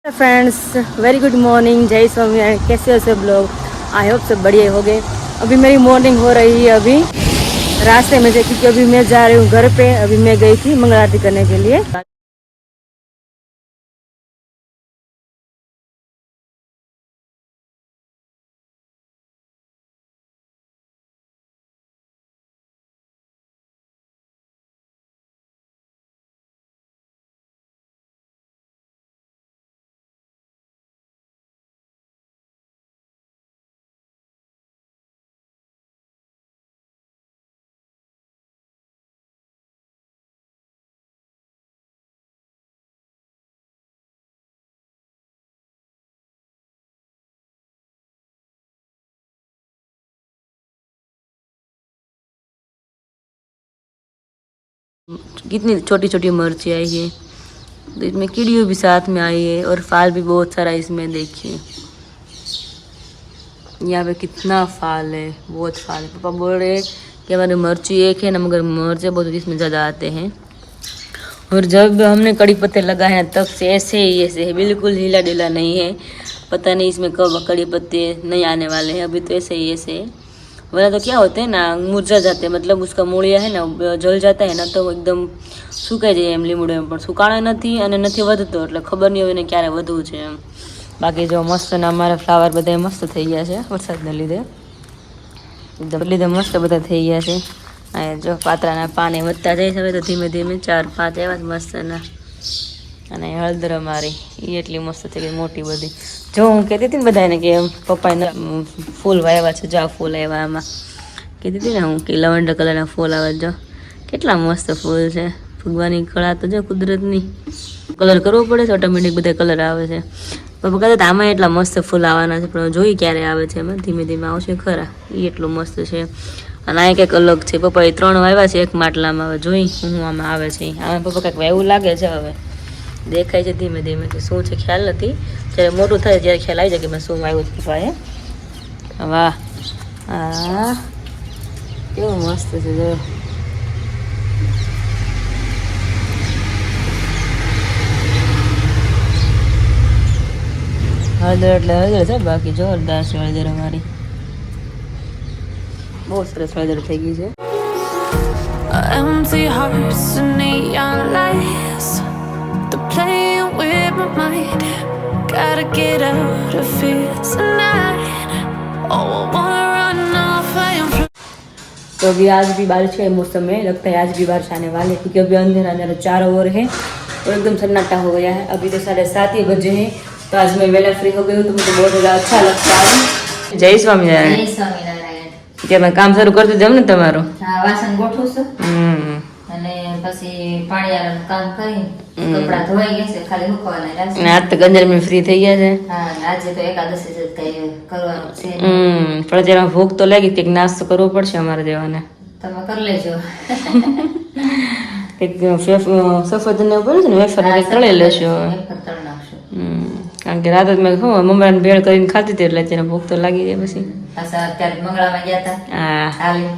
Friends very good morning, जय स्वामी। कैसे हो सब लोग? आई होप सब बढ़िया हो गए। अभी मेरी मॉर्निंग हो रही है अभी रास्ते में से, क्योंकि अभी मैं जा रही हूँ घर पे। अभी मैं गई थी मंगल आरती करने के लिए। कितनी छोटी छोटी मिर्ची आई है, तो इसमें कीड़ियों भी साथ में आई है और फाल भी बहुत सारा इसमें। देखिए यहाँ पे कितना फाल है, बहुत फाल है। पापा बोल रहे हैं कि हमारी मिर्ची एक है ना, मगर मिर्चे बहुत इसमें ज़्यादा आते हैं। और जब हमने कड़ी पत्ते लगाए हैं तब से ऐसे ही ऐसे है, बिल्कुल ढीला ढीला नहीं है। पता नहीं इसमें कब कड़ी पत्ते नहीं आने वाले हैं। अभी तो ऐसे ही ऐसे है, वरना तो क्या होते हैं ना, मुरझा जाते हैं। मतलब उसका मूળિયા है ना, जल जाता है ना, तो एकदम સુકાઈ જાય એમ લીમડો। પણ સુકાણા નથી અને નથી વધતો, એટલે ખબર નહીં હોય ને ક્યારે વધવું છે એમ। બાકી જો મસ્ત ના અમારા ફ્લાવર બધા મસ્ત થઈ ગયા છે વરસાદને લીધે, એકદમ મસ્ત બધા થઈ ગયા છે। અને જો પાતળાના પાને વધતા જાય છે હવે તો ધીમે ધીમે 4-5 એવા મસ્તના। અને હળદર અમારી એ એટલી મસ્ત થઈ ગઈ મોટી બધી। જો હું કહેતી હતી ને બધાને કે પપ્પાએ ફૂલ વાવ્યા છે, જા ફૂલ આવ્યા આમાં કહેતી હતી ને હું કે લવંડર કલરના ફૂલ આવે। જો કેટલા મસ્ત ફૂલ છે। ભગવાનની કળા તો જો કુદરતની, કલર કરવો પડે છે ઓટોમેટિક બધા કલર આવે છે। પપ્પા કહેતા આમાં એટલા મસ્ત ફૂલ આવવાના છે, પણ જોઈ ક્યારે આવે છે એમાં, ધીમે ધીમે આવશે ખરા। એ એટલું મસ્ત છે। અને આ કંઈક અલગ છે, પપ્પાએ 3 વાવ્યા છે એક માટલામાં। હવે જોઈ હું આમાં આવે છે, આમાં પપ્પા કંઈક એવું લાગે છે। હવે દેખાય છે ધીમે ધીમે કે શું છે ખ્યાલ નથી, જ્યારે મોટું થાય ત્યારે ખ્યાલ આવી જાય કે મેં શું વાવ્યું છે પપ્પાએ। વાહ, હા કેવું મસ્ત છે જો। હળદર એટલે હળદર છે, બાકી જોરદાર છે હળદર અમારી, બહુ સરસ હળદર થઈ ગઈ છે। Empty hearts and neon lights, they're playing with my mind. Gotta get out of here tonight. Oh, I wanna run off and fly. तो अभी आज भी बारिश का मौसम है, लगता है आज भी बारिश आने वाली है, क्योंकि अभी अंधेरा अंधेरा 4 ओवर है और एकदम सन्नाटा हो गया है। अभी तो 7:30 ही बजे हैं, तो आज मैं वेला फ्री हो गई हूँ, तो मुझे बहुत ज़्यादा अच्छा लगता है। जय स्वामीनारायण। जय स्वामीनारायण। કે મેં કામ શરૂ કરતી જાઉં ને તમારું? હા, વાસણ ગોઠવું છું। અને પછી પાણીયાળાનું કામ કરી કપડા ધોવાઈ ગયા છે, ખાલી સુકવાના રહેશે. અને આજ તો ગંજરમી ફ્રી થઈ ગયા છે. હા, અને આજે તો એકાદશી છે, કઈ કરવાનું છે નહીં. પણ અત્યારે ભૂખ તો લાગી, કંઈક નાસ્તો કરવો પડશે અમારે દેવાને. તમે કરી લેજો. સફરજન ને પડે છે ને, વેફર કંઈક તળી લેશું. વેફર તળી નાખશું. કારણ કે રાત જ મેં મમરાને ભેળ કરીને ખાધી હતી, એટલે અત્યારે ભૂખ તો લાગી જાય પછી. પાછા અત્યારે મંગળામાં ગયા હતા હા. હાલી.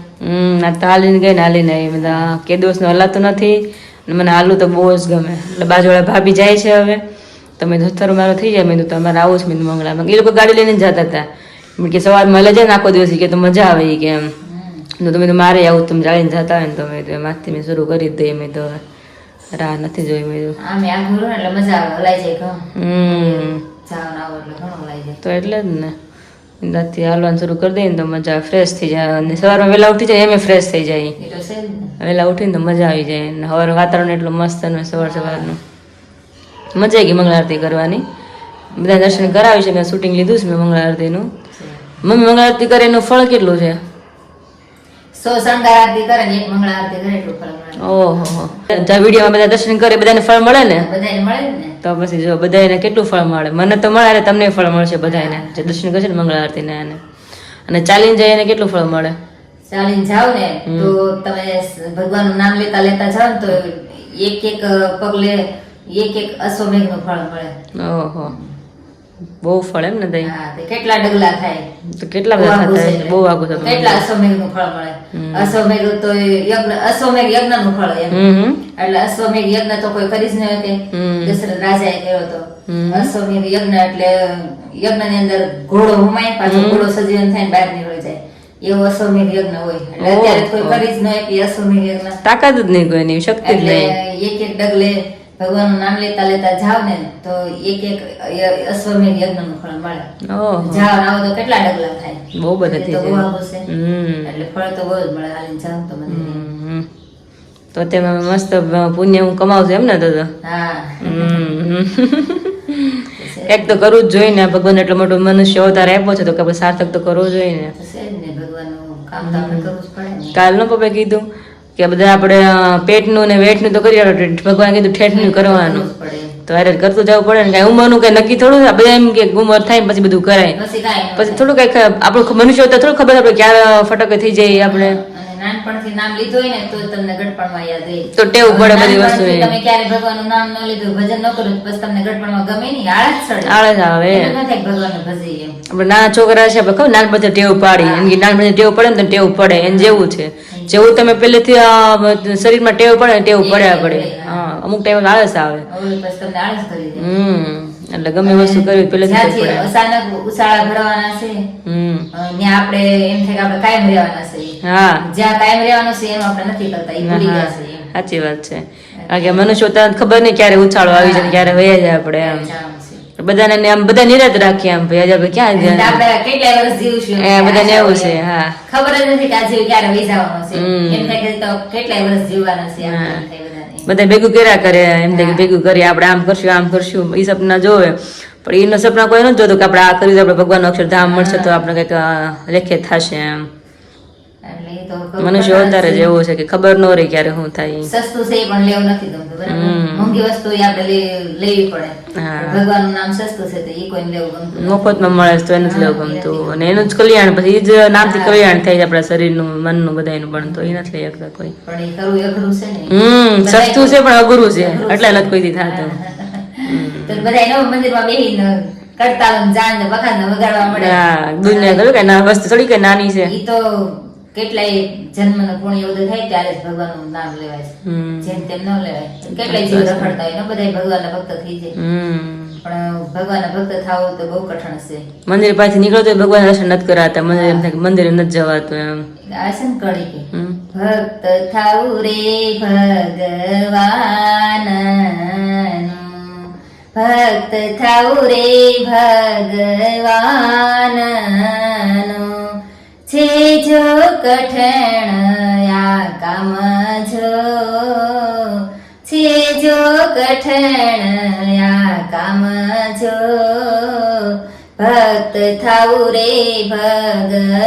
આ તો હાલીને ગઈ ને હાલીને આવી. બધા કે દિવસનું હલાતું નથી અને મને હાલું તો બહુ જ ગમે. એટલે બાજુવાળા ભાભી જાય છે હવે, તમે દોસ્તારો મારો થઈ જાય. મેં તો તમારે આવું જ મેં મંગળામાં. એ લોકો ગાડી લઈને જ જતા હતા. મેં કે સવારમાં મળે જાય ને આખો દિવસ, કે તો મજા આવે કે એમ. તો તમે તો મારે આવું તમે જાળીને જતા હોય ને, તમે તો એમાંથી મેં શરૂ કરી જ દઈએ. મેં તો રાહ નથી જોઈ. મેં તો આમે આઘું રહે એટલે મજા આવે, હલાઈ જાય ઘણું. જવાનું આવો એટલે ઘણું હલાઈ જાય. તો એટલે જ ને રાતથી હાલવાનું શરૂ કરી દઈએ ને તો મજા ફ્રેશ થઈ જાય. અને સવારમાં વહેલા ઉઠી જાય એમ ફ્રેશ થઈ જાય. એ તો છે જ ને. વહેલા ઉઠીને તો મજા આવી જાય. અને સવાર વાતાવરણ એટલું મસ્ત અને સવારનું મજા આવી ગઈ મંગળા આરતી કરવાની. બધા દર્શન કરાવી છે. મેં શૂટિંગ લીધું છે મેં મંગળા આરતીનું. મમ્મી મંગળા આરતી કરે એનું ફળ કેટલું છે? 100 શણગાર આરતી કરે ને 1 મંગળા આરતી કરે એટલું ફળ મળે. ઓહો, જ્યાં વિડીયોમાં બધા દર્શન કરે બધાને ફળ મળે ને? બધાને મળે જ ને. તો પછી જો બધાને કેટલું ફળ મળે. મને તો મળે, તમને ફળ મળશે બધાને જે દર્શન કરશે ને મંગળા આરતીને. અને ચાલીને જાય એને કેટલું ફળ મળે? ચાલીને જાવ ને તો તમે ભગવાનનું નામ લેતા લેતા જાવ ને તો એક એક પગલે એક એક અશ્વમેઘનું ફળ મળે. ઓહો, બહુ ફળ એમ ને દહીં? હા, તે કેટલા ડગલા થાય તો કેટલા બધા થતા? બહુ આગું થતું. કેટલા અશ્વમેઘનું ફળ મળે. અશ્વમેઘ તો અશ્વમેઘ યજ્ઞનું ફળ એમ. એટલે અશ્વમેઘ યજ્ઞ તો કોઈ કરી જ ન શકે. દશરથ રાજાએ કર્યો હતો અશ્વમેઘ યજ્ઞ. એટલે યજ્ઞની અંદર ઘોડો હુમાય, પાછો ઘોડો સજીવન થઈને બહાર નીકળી જાય, એવો અશ્વમેઘ યજ્ઞ હોય. એટલે અત્યારે કોઈ કરી જ ન શકે અશ્વમેઘ યજ્ઞ. તાકાત જ નહીં કોઈની, શક્તિ જ એટલે નહીં. એક એક ડગલે ભગવાનનું નામ લેતા લેતા જાવ ને તો એક એક અશ્વમેઘ યજ્ઞનું ફળ મળે. ઓહો, જાવ આવો તો કેટલા ડગલા થાય? બહુ બધા થઈ તો બહુ જાય. આગું છે. એટલે ફળ તો બહુ જ મળે હાલીને જાવ તો મંદિરે. તો તેમાં મસ્ત પુણ્ય હું કમાવું છું એમ ને? તો હા. એક તો કરવું જ જોઈએ ને. ભગવાન એટલો મોટો મનુષ્ય અવતાર આપ્યો છે તો કે સાર્થક તો કરવો જોઈએ ને. તો છે જ ને, ભગવાનનું કામ તો આપણે કરવું જ પડે ને. કાલનો પપ્પા કીધું કે બધા આપણે પેટનું ને વેટનું તો કરી આવે, ભગવાન કીધું ઠેઠનું કરવાનું. કરવું જ પડે. તો અરે કરતું જવું પડે ને. કઈ ઉંમરનું કઈ નક્કી થોડું. બધા એમ કે ઉંમર થાય ને પછી બધું કરાય. પછી કાંઈ ન પછી થાય. થોડું કઈ આપણું મનુષ્ય હોતા થોડું ખબર આપણે ક્યારે ફટકે થઈ જાય આપણે. અને નાનપણથી નામ લીધું હોય ને તો તમને ગડપણમાં યાદ રહે. તો ટેવું પડે બધી વસ્તુ. નાનપણથી તમે ક્યારે ભગવાનનું નામ ન લીધું, ભજન ન કર્યું, પછી તમને ગડપણમાં ગમે નહીં, આળસ ચડે. આળસ આવે. એવું ન થાય કે ભગવાનને ભજીએ એમ. આપણે નાના છોકરા છે આપણે ખબર નાનપણથી ટેવ પાડી. એમ કે નાનપણથી ટેવ પડે ને તો ટેવ પડે. એને જેવું છે, જેવું તમે પહેલેથી શરીરમાં ટેવ પડે ને ટેવ પડ્યા પડે. હા, અમુક ટાઈમ આળસ આવે. હવે પછી તમને આળસ કરી દે. એટલે ગમે વસ્તુ કરવી પહેલેથી ટેવ જ્યાંથી પડે. અચાનક ઉછાળા ભરવાના છે ત્યાં આપણે એમ થાય કે આપણે કાયમ રહેવાના છે. હા, જ્યાં કાયમ રહેવાનું છે એનું આપણે નથી કરતા, એ ભૂલી ગયા છે એમ. સાચી વાત છે. કારણ કે મનુષ્ય તો ખબર નહીં ક્યારે ઉછાળો આવી જાય ને ક્યારે વહી જાય આપણે એમ. જાણવું છે. બધાને આમ બધા નિરાત રાખીએ આમ ભાઈ આજે આપણે ક્યાં અને જાય. આપણે કેટલાય વર્ષ જીવશું બધાને એવું છે. હા, ખબર જ નથી કે આ જીવ ક્યારે વહી જવાનો છે. એમ થાય કે તો કેટલાય વર્ષ જીવવાના છે આમ એમ થાય બધાને. બધા ભેગું કર્યા કરે. એમ થાય કે ભેગું કરીએ આપણે, આમ કરશું આમ કરશું, એ સપના જોવે. પણ એનો સપના કોઈ નથી જોતું કે આપણે આ કર્યું તો આપણે ભગવાનનું અક્ષરધામ મળશે તો આપણે કંઈક લેખે થશે એમ. એટલે એ તો ખબર મનુષ્ય અવતાર જ એવો છે કે ખબર ન રહી ક્યારે શું થાય. સસ્તું છે એ પણ લેવું નથી ગમતું, બરાબર. મોંઘી વસ્તુ એ આપણે લેવી પડે. હા. ભગવાનનું નામ સસ્તું છે તો એ કોઈને લેવું ગમતું નથી. મફતમાં મળે તો એને જ લેવું ગમતું. અને એનું જ કલ્યાણ, પછી એ જ નામથી કલ્યાણ થઈ જાય આપણા શરીરનું, મનનું, બધાનું. પણ તો એ નથી લઈ શકતા કોઈ. પણ એ કરવું અઘરું છે ને. સસ્તું છે પણ અઘરું છે, એટલે નથી કોઈથી થતું. તો બધા નવ મંદિરમાં બેહીને કરતાલ જાન ને બખાન ને વગાડવા મળે. હા, દુનિયા કરું કે ના વસ્તુ થોડી કઈ નાની છે. ઈ તો કેટલાય જન્મનો પુણ્ય ઉદય થાય ત્યારે જ ભગવાનનું નામ લેવાય છે. જેમ તેમ ન લેવાય. કેટલાય જીવ રખડતા હોય ને બધા ભગવાનના ભક્ત થઈ જાય. પણ ભગવાનના ભક્ત થાવું તો બહુ કઠણ છે. મંદિર પાસેથી નીકળો તો ભગવાન દર્શન નથી કરાતા. મંદિર એમ થાય કે મંદિરે નથી જવાતું એમ. આ છે ને કડી કે ભક્ત થાવું રે ભગવાનનું, ભક્ત થાવું રે ભગવાનનું, છે જો કઠણ આ કામ જો, છે જો કઠણ આ કામ જો, ભક્ત થાવું રે ભગવાનનું.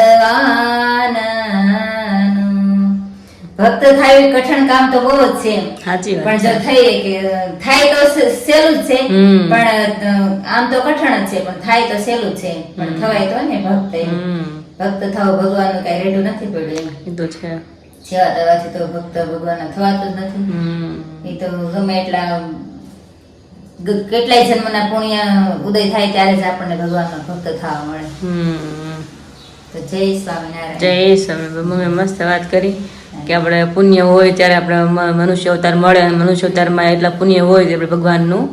ભક્ત થાય એ કઠણ કામ તો બહુ જ છે એમ. સાચી પણ વાત જો છે. થઈ કે થાય તો સહેલું જ છે, હમ. પણ આમ તો કઠણ જ છે, પણ થાય તો સહેલું જ છે, પણ થવાય તો ને ભક્ત એમ. ભક્ત થવું ભગવાનનું કઈ રેડું નથી પડ્યું એમ. એ તો છે. સેવા દેવાથી તો ભક્ત ભગવાનના થવાતું જ નથી. એ તો ગમે એટલા કેટલાય જન્મના પુણ્ય ઉદય થાય ત્યારે જ આપણને ભગવાનનો ભક્ત થવા મળે. તો જય સ્વામિનારાયણ. જય સ્વામી. મમ્મી મસ્ત વાત કરી કે આપણે પુણ્ય હોય ત્યારે આપણે મનુષ્ય અવતાર મળે, અને મનુષ્ય અવતારમાં એટલા પુણ્ય હોય તો આપણે ભગવાનનું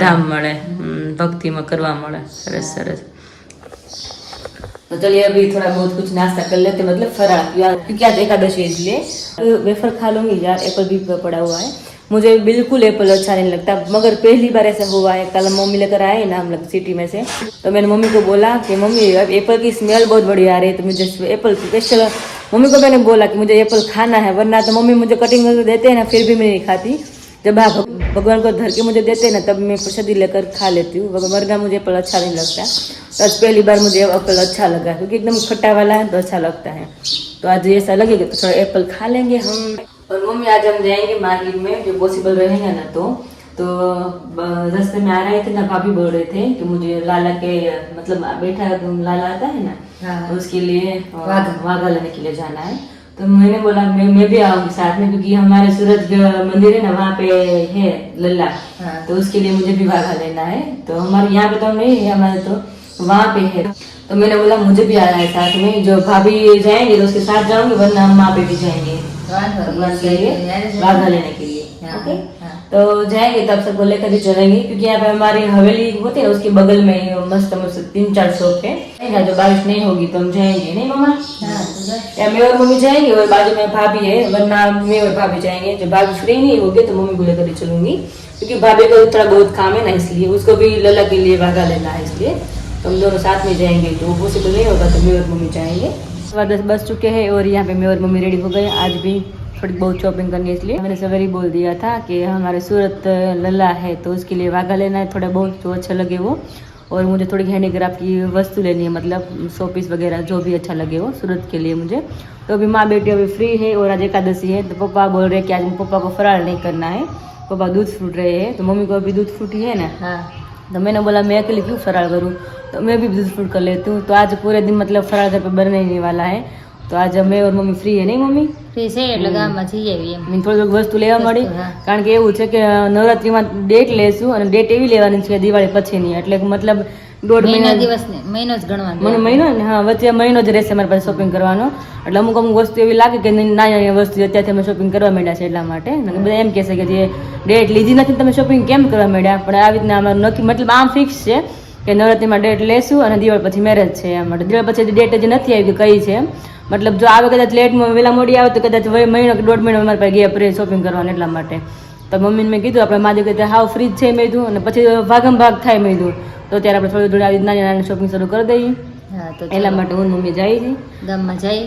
ધામ મળે, ભક્તિમાં કરવા મળે. સરસ સરસ. तो चलिए अभी थोड़ा बहुत कुछ नाश्ता कर लेते, मतलब फराळ, क्योंकि आज एकादशी है इसलिए वेफर खा लूंगी यार. एप्पल भी पड़ा हुआ है, मुझे बिल्कुल एप्पल अच्छा नहीं लगता, मगर पहली बार ऐसा हुआ है. कल मम्मी लेकर आए ना हम लोग सिटी में से, तो मैंने मम्मी को बोला कि मम्मी अब एप्पल की स्मेल बहुत बढ़िया आ रही है, तो मुझे एप्पल स्पेशल, मम्मी को मैंने बोला कि मुझे एप्पल खाना है, वरना तो मम्मी मुझे कटिंग करके देते हैं ना, फिर भी मैं नहीं खाती. जब आप भगवान को धर के मुझे देते हैं ना, तब मैं प्रसादी लेकर खा लेती हूँ, वरना मुझे एप्पल अच्छा नहीं लगता. तो आज पहली बार मुझे एप्पल अच्छा लगा, क्योंकि एकदम खट्टा वाला है तो अच्छा लगता है. तो आज ऐसा लगेगा तो थोड़ा एप्पल खा लेंगे हम. और मम्मी आज हम जाएंगे मार्केट में, जो पॉसिबल रहेगा ना. तो रास्ते में आ रहे थे ना, भाभी बोल रहे थे कि मुझे लाला के, मतलब बैठा लाला आता है ना, हाँ. उसके लिए वाघा लेने के लिए जाना है. तो मैंने बोला मैं भी आऊंगी साथ में, क्योंकि हमारे सूरज मंदिर है ना, वहाँ पे है लल्ला. हाँ. तो उसके लिए मुझे भी वाघा लेना है. तो हमारे यहाँ पे तो नहीं है, हमारे तो वहाँ पे है. तो मैंने बोला मुझे भी आना है साथ में, जो भाभी जाएंगे तो उसके साथ जाऊंगी, वरना हम वहाँ पे भी जाएंगे भगवान के लिए वाघा लेने के लिए. ओके, तो जाएंगे तब सबको लेकर ही चलेंगे, क्योंकि यहाँ पे हमारी हवेली होती है ना, उसके बगल में ही मस्त मस्त 3-4 शॉप है. जो बारिश नहीं होगी तो हम जाएंगे, नहीं मम्मा? या मैं और मम्मी जाएंगे, और बाजू में भाभी है, वरना मैं और भाभी जाएंगे. जब भाभी फ्री नहीं होगी तो मम्मी को लेकर ही चलूंगी, क्योंकि भाभी को थोड़ा बहुत काम है ना, इसलिए उसको भी लल्ला के लिए वाघा लेना है, इसलिए तो हम दोनों साथ में जाएंगे. तो पॉसिबल नहीं होगा तो मैं और मम्मी जाएंगे. 10 बज चुके हैं और यहाँ पे मैं और मम्मी रेडी हो गए. आज भी थोड़ी बहुत शॉपिंग करनी है, इसलिए मैंने सवेरे बोल दिया था कि हमारे सूरत लल्ला है, तो उसके लिए वाघा लेना है, थोड़ा बहुत जो अच्छा लगे वो. और मुझे थोड़ी हैंडीक्राफ्ट की वस्तु लेनी है, मतलब शो पीस वगैरह जो भी अच्छा लगे वो सूरत के लिए मुझे. तो अभी माँ बेटी अभी फ्री है, और आज एकादशी है, तो पापा बोल रहे हैं कि आज पापा को फराळ नहीं करना है. पापा दूध फ्रूट रहे हैं, तो मम्मी को अभी दूध फ्रूट ही है ना. हाँ. तो मैंने बोला मैं अकेले क्यों फराळ करूँ, तो मैं भी दूध फ्रूट कर लेती हूँ. तो आज पूरे दिन मतलब फराळ घर पे बनने नहीं वाला है. तो आज मैं और मम्મી ફ્રી હે, નહીં મમ્મી? ફ્રી છે એટલે ગામમાં જઈ આવી એમ. મેં થોડી વસ્તુ લેવા મળી, કારણ કે એવું છે કે નવરાત્રીમાં ડેટ લેશું, અને ડેટ એવી લેવાની છે દિવાળી પછીની, એટલે મતલબ 1.5 મહિના દિવસને મહિનો જ ગણવાનો. મને મહિનો ને, હા, વચ્ચે મહિનો જ રહેશે મારી પાસે શોપિંગ કરવાનો. એટલે અમુક વસ્તુ એવી લાગે કે નાની વસ્તુ અત્યારથી અમે શોપિંગ કરવા માંડ્યા છે એટલા માટે. બધા એમ કહેશે કે જે ડેટ લીધી નથી તમે શોપિંગ કેમ કરવા માંડ્યા, પણ આવી રીતના અમારું નક્કી, મતલબ આમ ફિક્સ છે કે નવરાત્રીમાં ડેટ લેશું અને દિવાળી પછી મેરેજ છે એમ. માટે દિવાળી પછી ડેટ હજી નથી આવી કે કઈ છે એમ. મતલબ જો આવે કદાચ લેટમાં વહેલા મોડી આવે તો કદાચ મહિનો કે 1.5 મહિનો અમારી પાસે ગયા પ્રે શોપિંગ કરવાનું, એટલા માટે. તો મમ્મીને મેં કીધું આપણે માજી કહેતા હાવ ફ્રી જ છે મેં કીધું, અને પછી ભાગમ ભાગ થાય મેં કીધું, તો ત્યારે આપણે થોડી થોડી આવી નાની નાની શોપિંગ શરૂ કરી દઈએ. એટલા માટે હું મમ્મી જાય છે ગામમાં જાય,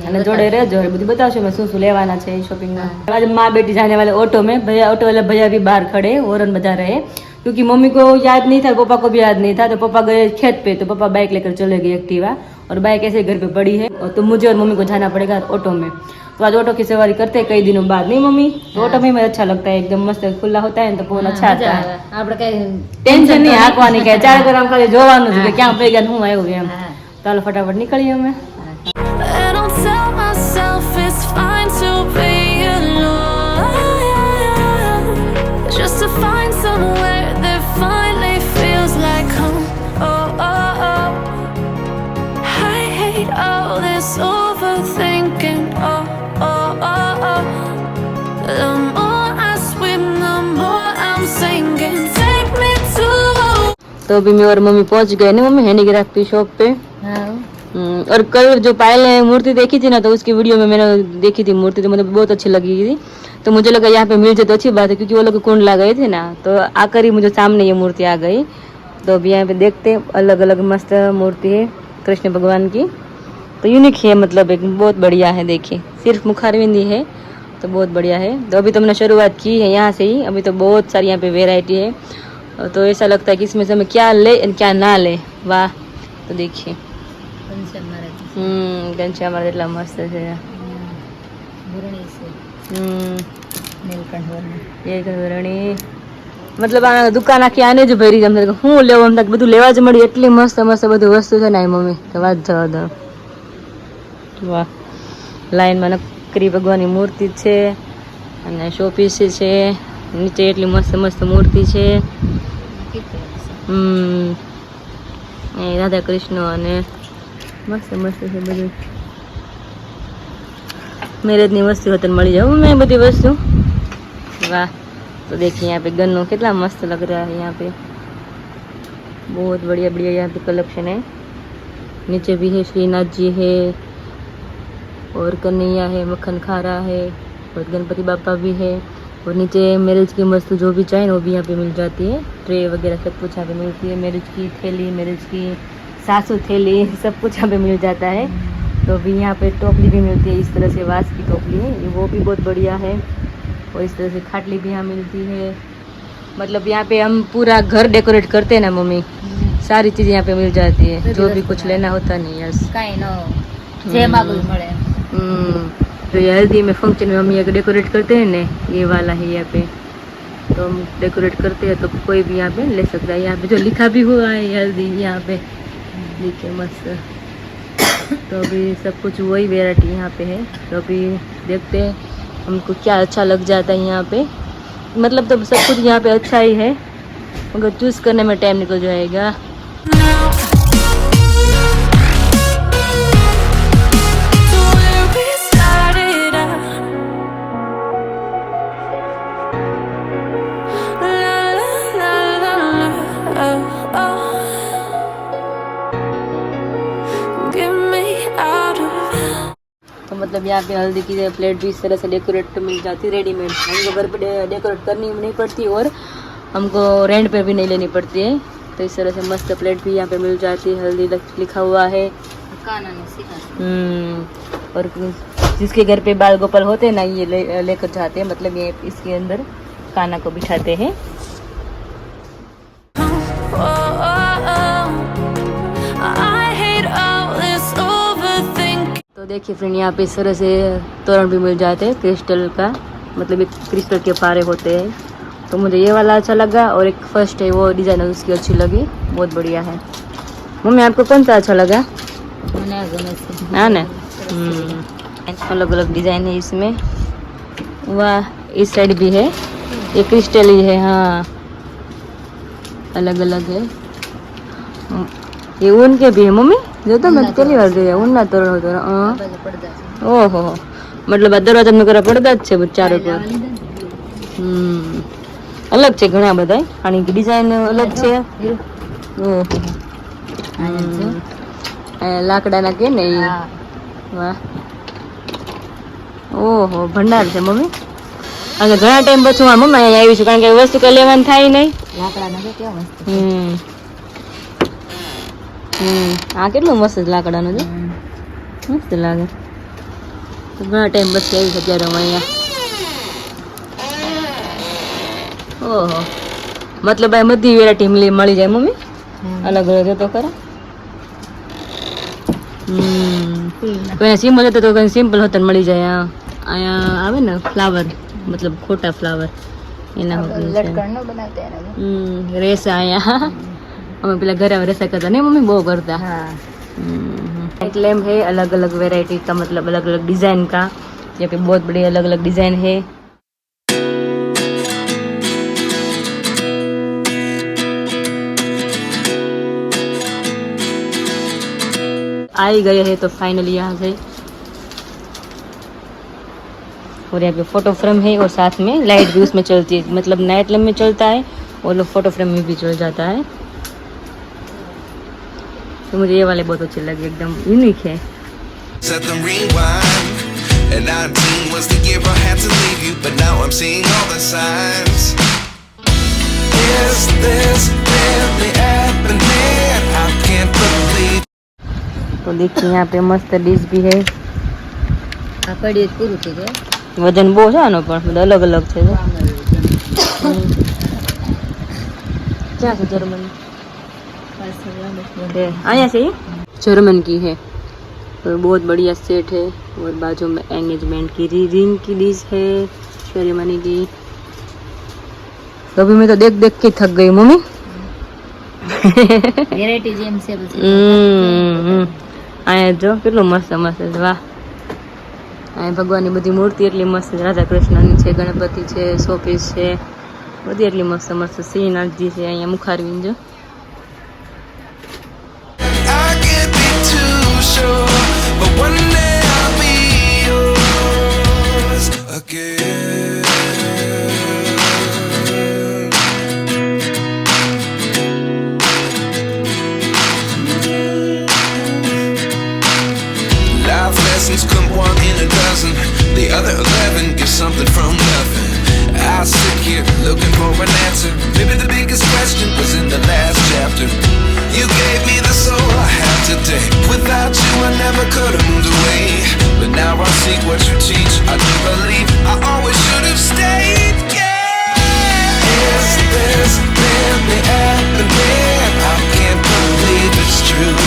અને જોડે રહેજો, બધું બતાવશો મેં શું શું લેવાના છે શોપિંગમાં. आज माँ बेटी जाने वाले ऑटो में, भैया ऑटो वाले भैया भी बाहर खड़े हॉर्न बजा रहे, क्योंकि मम्मी को याद नहीं था, पापा को भी याद नहीं था. तो पापा गए खेत पे, तो पापा बाइक लेकर चले गए एक्टिवा, और बाइक ऐसे घर पे पड़ी है, तो मुझे और मम्मी को जाना पड़ेगा ऑटो में. तो आज ऑटो की सवारी करते हैं कई दिनों बाद, नहीं मम्मी? तो ऑटो में अच्छा लगता है, एकदम मस्त खुला होता है, तो फोन अच्छा आता है, આપણે કઈ ટેન્શન નહીં હાંકવાની, કઈ ચાર કરામ ખાલી જોવાનું છે કે ક્યાં પડી ગયા હું આવ્યું એમ. ચાલો ફટાફટ નીકળીએ અમે. I don't tell myself it's fine to be alone, just to find somewhere that finally feels like home. Oh, oh, oh. I hate all this overthinking. Oh, oh, oh, oh. The more I swim, the more I'm sinking. Take me to. तो अभी मैं और mummy पहुंच गए ना mummy handicraft की shop पे. और कल जो पायल ने मूर्ति देखी थी ना, तो उसकी वीडियो में मैंने देखी थी मूर्ति, तो मुझे बहुत अच्छी लगी थी. तो मुझे लगा यहाँ पे मिल जाए तो अच्छी बात है, क्योंकि वो लोग कुंडला गए थे ना, तो आकर ही मुझे सामने ये मूर्ति आ गई. तो अभी यहाँ पे देखते अलग अलग मस्त मूर्ति है कृष्ण भगवान की, तो यूनिक है, मतलब एक बहुत बढ़िया है. देखिए सिर्फ मुखारविंदी है, तो बहुत बढ़िया है. तो अभी तो हमने शुरुआत की है यहाँ से ही, अभी तो बहुत सारी यहाँ पे वेराइटी है. तो ऐसा लगता है कि इसमें से हमें क्या ले क्या ना ले. वाह, तो देखिए घनश्याम महाराज એટલા મસ્ત છે. ભરણી છે, નીલકંઠ ભરણી. એક વરણી મતલબ આ દુકાન આખી આને જ ભરી ગમે હું લેવું એમ થાય બધું લેવા જ મળી એટલી મસ્ત મસ્ત બધું વસ્તુ છે ને મમ્મી તો વાત જવા દો. વાહ, લાઈનમાં નકરી ભગવાનની મૂર્તિ છે અને શોપીસ છે, નીચે એટલી મસ્ત મસ્ત મૂર્તિ છે. એ રાધા કૃષ્ણ અને મસ્ત મસ્ત છે બધું. મેરેજની વસ્તુ હોતન મળી जाऊँ मैं बड़ी वस्तु. वाह, तो देखिए यहाँ पे गन्नों कितना मस्त लग रहा है. यहाँ पे बहुत बढ़िया बढ़िया यहाँ पे कलेक्शन है. नीचे भी है श्रीनाथ जी है और कन्हैया है, मक्खन खारा है और गणपति बापा भी है. और नीचे मैरिज की वस्तु जो भी चाहिए वो भी यहाँ पे मिल जाती है. ट्रे वगैरह सब कुछ यहाँ पे मिलती है. मैरिज की थैली, मैरिज की सासू थैली, सब कुछ यहाँ पे मिल जाता है. तो अभी यहाँ पे टोपली भी मिलती है, इस तरह से वास की टोपली है, वो भी बहुत बढ़िया है. और इस तरह से खाटली भी यहाँ मिलती है. मतलब यहाँ पे हम पूरा घर डेकोरेट करते हैं ना मम्मी, सारी चीज़ें यहाँ पे मिल जाती है. जो भी कुछ लेना होता नहीं. यस, કાંઈ ન જે માગું એ મળે. तो ये हल्दी में फंक्शन में हम ये डेकोरेट करते हैं ना, ये वाला है यहाँ पे. तो हम डेकोरेट करते हैं तो कोई भी यहाँ पे ले सकता है. यहाँ पे जो लिखा भी हुआ है ये हल्दी यहाँ पे देखिए मस्त. तो अभी सब कुछ वही वेराइटी यहाँ पे है. तो अभी देखते हैं हमको क्या अच्छा लग जाता है यहाँ पे. मतलब तो सब कुछ यहाँ पे अच्छा ही है मगर चूज़ करने में टाइम निकल जाएगा. तो मतलब यहाँ पे हल्दी की प्लेट भी इस तरह से डेकोरेट मिल जाती है रेडीमेड. हमको घर पे डेकोरेट करनी नहीं पड़ती और हमको रेंट पे भी नहीं लेनी पड़ती है. तो इस तरह से मस्त प्लेट भी यहाँ पे मिल जाती है. हल्दी लिखा हुआ है. કાનાનું સિંહાસન. और जिसके घर पे बाल गोपाल होते हैं ना ये लेकर जाते हैं. मतलब ये इसके अंदर काना को बिठाते हैं. तो देखिए फ्रेंड यहाँ पे इस तरह से तोरण भी मिल जाते हैं क्रिस्टल का. मतलब एक क्रिस्टल के पारे होते हैं. तो मुझे ये वाला अच्छा लगा और एक फर्स्ट है वो डिज़ाइन उसकी अच्छी लगी. बहुत बढ़िया है. मम्मी आपको कौन सा अच्छा लगा? મને આ ગમે છે. हाँ ना, अलग अलग डिज़ाइन है इसमें. वाह, इस साइड भी है, ये क्रिस्टल ही है. हाँ, अलग अलग है. ये ऊन के भी है मम्मी. जो तो मैं पहली बार જોયા ઊનના તોરણ હતો. બાજુ પડદા છે. ઓહો, मतलब આ દરવાજા નું કરા પડદા જ છે ચારે પર. अलग છે ઘણા બધા. આની ડિઝાઇન अलग છે. ઓહો, લાકડાના કે ને ઈ. હા. વાહ, ઓહો, ભંડાર છે મમ્મી. અને ઘણા ટાઈમ પછી હું મમ્મી અહીંયા આવી છું કારણ કે વસ્તુ કઈ લેવાનું થાય નહીં. લાકડાના તો કેવા મસ્ત. આ કેટલું મસ્ત છે લાકડાનું છે. મસ્ત લાગે. તો ઘણા ટાઈમ પછી આવી છે ત્યારે હું અહીંયા. ઓહો, मतलब આ બધી વેરાયટી મળી જાય મમ્મી. અલગ અલગ છે તો ખરા. કોઈ સિમ્પલ હતો તો કોઈ સિમ્પલ હોતા મળી જાય. અહીંયા આવે ને ફ્લાવર, मतलब ખોટા ફ્લાવર એના લટકણ નો બનાવતા એના. રેસા અહીંયા અમે પેલા ઘરે रेसा करता नहीं मम्मी, बहुत करता. हाँ. लैम्प है अलग अलग वैरायटी का, मतलब अलग अलग डिजाइन का. यहाँ पे बहुत बड़ी अलग अलग डिजाइन है. आ ही गए हैं तो फाइनली यहाँ से. और यहाँ पे फोटो फ्रेम है और साथ में लाइट भी उसमें चलती है. मतलब नाइट लैम्प में चलता है और फोटो फ्रेम में भी चल जाता है. तो मुझे ये वाले बहुत अच्छे लगे, एकदम यूनिक है. Set the rewind. And 19 was the year I had to leave you, but now I'm seeing all the signs. Is this really happening? I can't believe. तो देखिए यहाँ पे मस्त डिश भी है. આ કડી જ પૂરું થઈ ગયું. વજન બહુ છે આનો પણ બધા અલગ અલગ છે. क्या है जर्मन? અહીંયા છે, जर्मन की है. और बहुत बढ़िया सेट है और बाजू में एंगेजमेंट की रिंग की डिश है सेरेमनी की। तो अभी मैं तो देख देख के थक गई मम्मी। વેરાયટી જેમ છે પછી અહીંયા જો કેટલું મસ્ત મસ્ત છે વાહ। અહીંયા ભગવાનની બધી મૂર્તિ એટલી મસ્ત છે, રાધા કૃષ્ણની છે, ગણપતિ છે, શોપીસ છે, બધી એટલી મસ્ત મસ્ત શ્રીનાથજી છે। અહીંયા મુખારવિંદ જો I can't be too sure, but one day I'll be yours again. Life lessons come one in a dozen. The other 11 get something from nothing. I sit here looking for an answer. Maybe the biggest question was in the last chapter. You gave me the soul I have today. Without you I never could have moved away. But now I see what you teach. I do believe I always should have stayed. Yeah. Is this really happening? I can't believe it's true.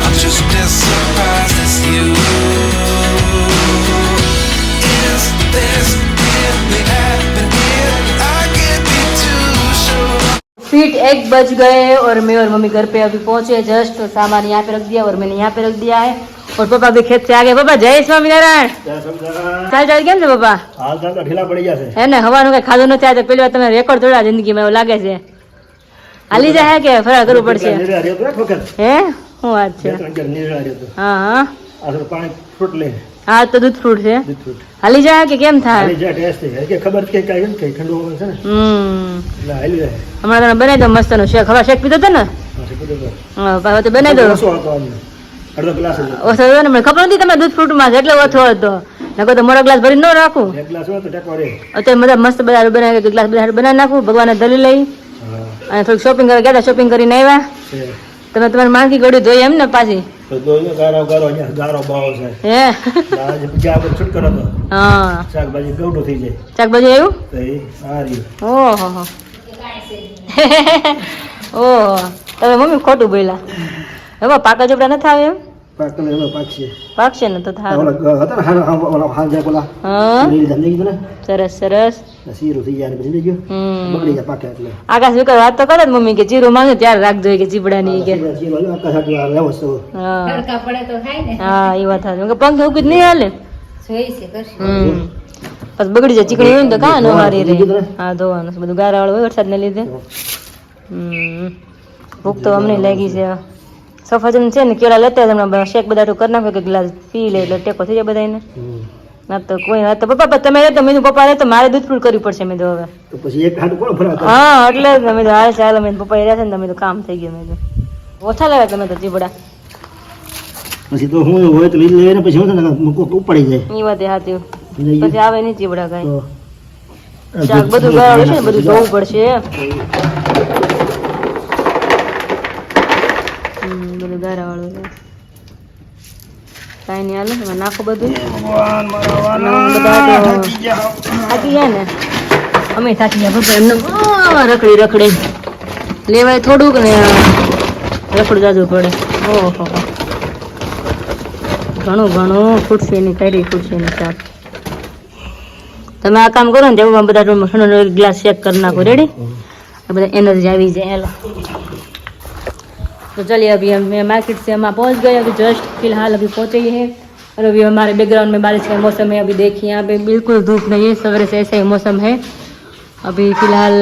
I'm just as surprised as you. Is this really happening? I can't be too sure. Fit 1 बज गए और मैं और mummy घर पे अभी पहुंचे just. सामान यहाँ पे रख दिया और मैंने यहाँ पे रख दिया है और पापा भी खेत से आ गए। पापा जय स्वामीनारायण। ચાલ ચાલ કેમ છે પપ્પા? હાલ ચાલ તો ઢીલા પડી જશે હે ને હવાનું કઈ ખાધું નથી આજે પેલી વાર તમે રેકોર્ડ તોડ્યા જિંદગીમાં એવું લાગે છે। હાલી જાય કે ફરાર કરવું પડશે હે? શું વાત છે? હા હા પાણી ફ્રૂટ લઈને હા તો દૂધ ફ્રૂટ છે દૂધ ફ્રૂટ હાલી જાય કે કેમ થાય? હાલી જાય ટેસ્ટ થઈ કે ખબર કે કઈ કઈ ઠંડુ હોવાનું છે ને એટલે હાલી જાય હમણાં તમે બનાવી દો મસ્ત નો શેક હવા શેક પીધો હતો ને હા પાછો તો બનાવી દો ઓછો હતો આમ અડધો ગ્લાસ જ ઓછો હતો ને મને ખબર નથી તમે દૂધ ફ્રૂટમાં જેટલો ઓછો હતો નકો તો મોટો ગ્લાસ ભરીને ન રાખું એક ગ્લાસ હોય તો ટેકો રે અત્યારે બધા મસ્ત બધા બનાવી કે ગ્લાસ બધા બનાવી નાખું ભગવાનને દલી લઈ હા અને થોડીક શોપિંગ કરવા ગયા શોપિંગ કરીને આવ્યા છે તમે તમારી માંગી ગળી ધોઈ એમ ને પાછી તો દોયો ગારો ગારો અહીંયા ગારો બાવો છે હે આજે બીજા આપણે છુટકારો હતો હા શાકભાજી ગવડું થઈ જાય શાકભાજી આવ્યું તો એ આ રહ્યું ઓહો ઓહો તમે મમ્મી ખોટું બોલ્યા હવે પાકા ચોપડા નથી આવે એમ પાકલે હવે પાકશે પાકશે ને તો થાય ઓલા હતા ને ઓલા હાંજા બોલા હા એ ધંધે કીધું સરસ સરસ ને સીરું થઈ જાય ને પછી ગયો બગડી જાય પાકે એટલે આકાશ વિકર વાત તો કરે જ મમ્મી કે જીરું માંગે ત્યારે રાખજો કે ચીપડા ની કે સીરું આકાશ આટલું આવે વ્યવસ્થિત હા તડકા પડે તો થાય ને હા એ વાત થાય પંખ એવું નહીં હાલે જોઈ છે કરશું પછી બગડી જાય ચીકણી હોય ને તો કાં ન મારી રહે હા ધોવાનું છે બધું ગારા વાળું હોય વરસાદને લીધે ભૂખ તો અમને લાગી છે સફરજન છે ને કેળા લેતા તમને શેક બધા કરી નાખો કે ગ્લાસ પી લે એટલે ટેકો થઈ જાય બધાને ના તો કોઈ ના તો પપ્પા તમે રહેતો મેં પપ્પા રહેતો મારે દૂધ ફૂલ કરવી પડશે મેં તો હવે તો પછી એક હાડું કોણ ભરાવતા હા એટલે જ તમે તો હાલ ચાલો મેં પપ્પા રહ્યા છે ને તમે તો કામ થઈ ગયું મેં તો ઓછા લાવ્યા તમે તો ચીબડા પછી તો હું હોય તો લઈ લે ને પછી હું ઉપાડી જાય એ વાત હાથી પછી આવે નહીં ચીબડા કઈ તો શાક બધું ગળાવું છે ને બધું ધોવું પડશે બધું ગારા વાળું છે કાંઈ નહીં હાલે એમાં નાખો બધું થાકી જાય ને અમે થાકી ગયા ભગવાન રખડી રખડે લેવાય થોડુંક ને રખડું જાજુ પડે ઓહો ઘણું ઘણું ખુરશીની કરી ખુરશીની શાક તમે આ કામ કરો ને તેવું બધા ઠંડો ગ્લાસ શેક કરી નાખો રેડી બધા एनर्जी આવી જાય हेलो तो चलिए अभी हम मार्केट से हम पहुंच गए अभी जस्ट फिलहाल अभी पहुंचे ही हैं और अभी हमारे बैकग्राउंड में बारिश का मौसम है अभी देखिए यहाँ पे बिल्कुल धूप नहीं है सवेरे से ऐसा ही मौसम है अभी फिलहाल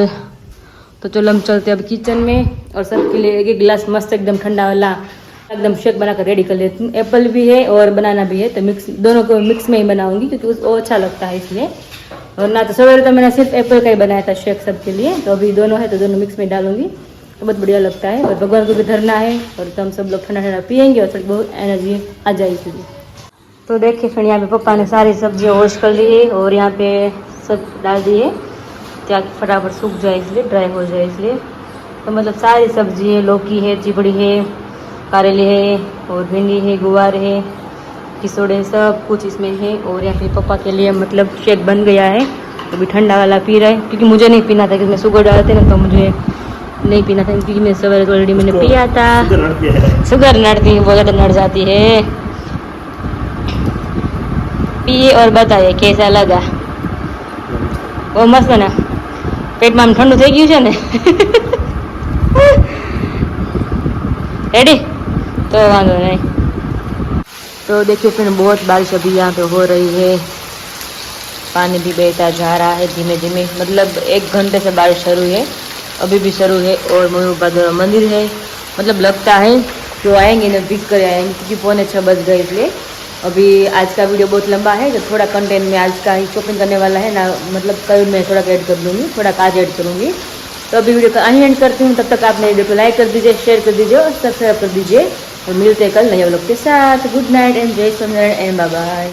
तो चलो हम चलते हैं अब किचन में और सबके लिए एक गिलास मस्त एकदम ठंडा वाला एकदम शेक बनाकर रेडी कर लेती हूँ एप्पल भी है और बनाना भी है तो मिक्स दोनों को मिक्स में ही बनाऊंगी क्योंकि वो अच्छा लगता है इसलिए और ना तो सवेरे तो मैंने सिर्फ एप्पल का ही बनाया था शेक सबके लिए तो अभी दोनों है तो दोनों मिक्स में डालूंगी तो बहुत बढ़िया लगता है और भगवान को भी धरना है और तो हम सब लोग ठंडा ठंडा पियेंगे और बहुत एनर्जी आ जाएगी। तो देखिए फिर यहाँ पे पापा ने सारी सब्जियाँ वॉश कर ली है और यहाँ पे सब डाल दिए ताकि फटाफट सूख जाए इसलिए ड्राई हो जाए इसलिए तो मतलब सारी सब्जी है लौकी है चिपड़ी है करेले है और भिंडी है गुवार है किसोड़े सब कुछ इसमें है और यहाँ पे पापा के लिए मतलब शेक बन गया है अभी ठंडा वाला पी रहा है क्योंकि मुझे नहीं पीना था क्योंकि मैं शुगर डालते ना तो मुझे नहीं पीना था क्योंकि मैं सवेरे ऑलरेडी मैंने पिया था शुगर नड़ती है बहुत ज़्यादा नड़ जाती है पिए और बताइए कैसा लगा બહુ મસ્ત ને પેટમાં આમ ઠંડુ થઈ ગયું છે ને रेडी तो वांधो नहीं तो देखिए फिर बहुत बारिश अभी यहाँ पे हो रही है पानी भी बहता जा रहा है धीमे धीमे मतलब 1 घंटे से बारिश शुरू है अभी भी शुरू है और मयूरपाद मंदिर है मतलब लगता है जो आएंगे ना पिक कर आएंगे क्योंकि 5:45 बज गए इसलिए अभी आज का वीडियो बहुत लंबा है तो थोड़ा कंटेंट में आज का ही शॉपिंग करने वाला है ना मतलब कल मैं थोड़ा ऐड कर लूँगी थोड़ा आज ऐड करूँगी तो अभी वीडियो का यहीं एंड करती हूँ तब तक आपने वीडियो को लाइक कर दीजिए शेयर कर दीजिए और सब्सक्राइब कर दीजिए और मिलते हैं कल नए व्लॉग के साथ गुड नाइट एंड जय स्वामीनारायण एंड बाय बाय।